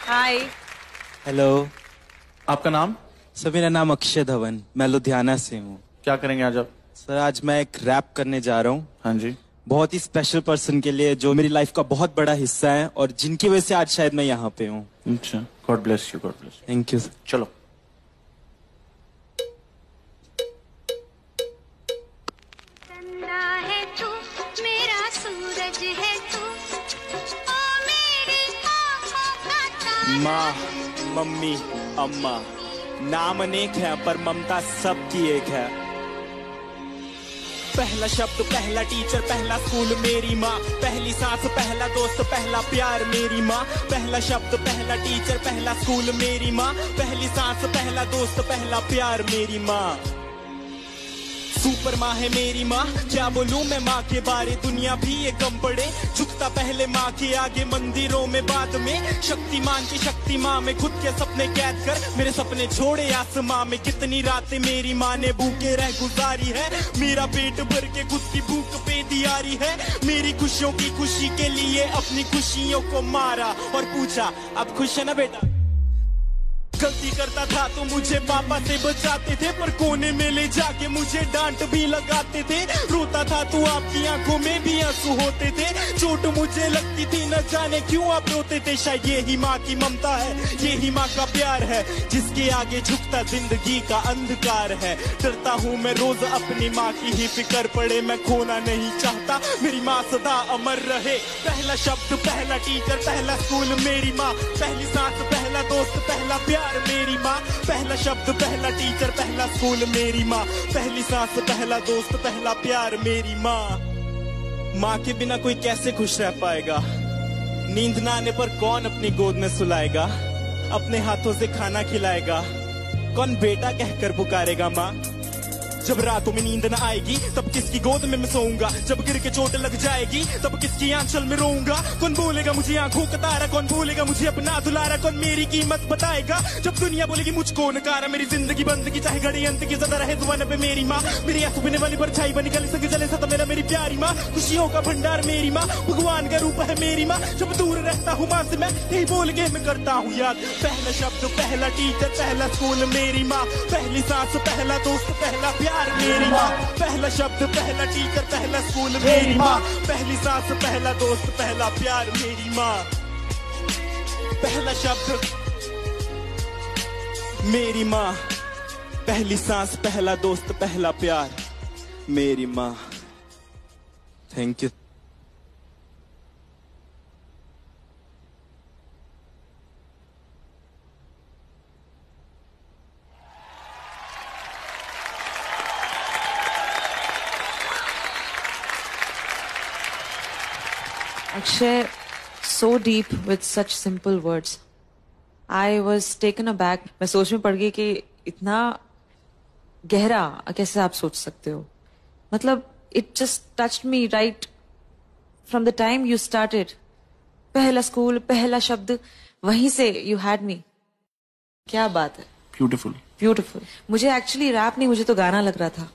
हाय। Hello. आपका नाम? Sir मेरा नाम अक्षय धवन, मैं लुधियाना से हूँ। क्या करेंगे आज आप? सर आज मैं एक रैप करने जा रहा हूँ। हाँ जी। बहुत ही स्पेशल पर्सन के लिए जो मेरी लाइफ का बहुत बड़ा हिस्सा है और जिनकी वजह से आज शायद मैं यहाँ पे हूँ। अच्छा, God bless you, God bless. Thank you sir. चलो। माँ, मम्मी, अम्मा, नाम अनेक है पर ममता सबकी एक है। पहला शब्द, पहला टीचर, पहला स्कूल मेरी माँ, पहली सांस, पहला दोस्त, पहला प्यार मेरी माँ। पहला शब्द, पहला टीचर, पहला स्कूल मेरी माँ, पहली सांस, पहला दोस्त, पहला प्यार मेरी माँ। सुपर माँ है मेरी माँ, क्या बोलूं मैं माँ के बारे, दुनिया भी ये कम पड़े। झुकता पहले माँ के आगे, मंदिरों में बाद में। शक्तिमान की शक्ति माँ में खुद के सपने कैद कर मेरे सपने छोड़े आसमां में। कितनी रातें मेरी माँ ने भूखे रह गुजारी है, मेरा पेट भर के खुद की भूख पे दियारी है। मेरी खुशियों की खुशी के लिए अपनी खुशियों को मारा और पूछा अब खुश है ना बेटा। गलती करता था तो मुझे पापा से बचाते थे, पर कोने में ले जाके मुझे डांट भी लगाते थे। रोता था तो आपकी आंखों में भी आंसू होते थे। चोट मुझे लगती थी न जाने क्यों आप रोते थे। शायद यही माँ की ममता है, यही माँ का प्यार है, जिसके आगे झुकता जिंदगी का अंधकार है। डरता हूँ मैं रोज अपनी माँ की ही फिक्र पड़े, मैं खोना नहीं चाहता, मेरी माँ सदा अमर रहे। पहला शब्द, पहला टीचर, पहला स्कूल मेरी माँ, पहली सांस, पहला दोस्त, पहला प्यार मेरी माँ। पहला शब्द, पहला टीचर, पहला स्कूल मेरी माँ, पहली सांस, पहला दोस्त, पहला प्यार मेरी माँ। माँ के बिना कोई कैसे खुश रह पाएगा, नींद ना आने पर कौन अपनी गोद में सुलाएगा, अपने हाथों से खाना खिलाएगा, कौन बेटा कहकर पुकारेगा माँ। जब रातों में नींद न आएगी तब किसकी गोद में मैं सोऊंगा, जब गिर के चोट लग जाएगी तब किसकी आंचल में रोऊंगा। कौन बोलेगा मुझे आंखों का तारा, कौन बोलेगा मुझे अपना दुलारा, कौन मेरी कीमत बताएगा जब दुनिया बोलेगी मुझको नकारा। मेरी जिंदगी बंदगी चाहे घड़ी अंत की सदा रहे जुबान पे मेरी माँ, मेरी आंसू पीने वाली परछाई बनी गली संग जले सदा मेरा मेरी प्यारी माँ। खुशियों का भंडार मेरी माँ, भगवान का रूप है मेरी माँ। जब दूर रहता हूँ माँ से मैं यही बोल के मैं करता हूँ याद। पहला शब्द, पहला टीचर, पहला स्कूल मेरी माँ, पहली सांस, पहला दोस्त, पहला प्यार मेरी माँ। पहला शब्द, पहला टीचर, पहला स्कूल मेरी माँ, पहली सांस, पहला दोस्त, पहला प्यार मेरी माँ। पहला शब्द मेरी माँ, पहली सांस, पहला दोस्त, पहला प्यार मेरी माँ। Thank you. Akshay, so deep with such simple words. I was taken aback. मैं सोच में पड़ गई कि इतना गहरा कैसे आप सोच सकते हो। मतलब it just touched me right from the time you started. पहला स्कूल, पहला शब्द, वहीं से you had me. क्या बात है। ब्यूटीफुल। ब्यूटीफुल। मुझे एक्चुअली रैप नहीं, मुझे तो गाना लग रहा था।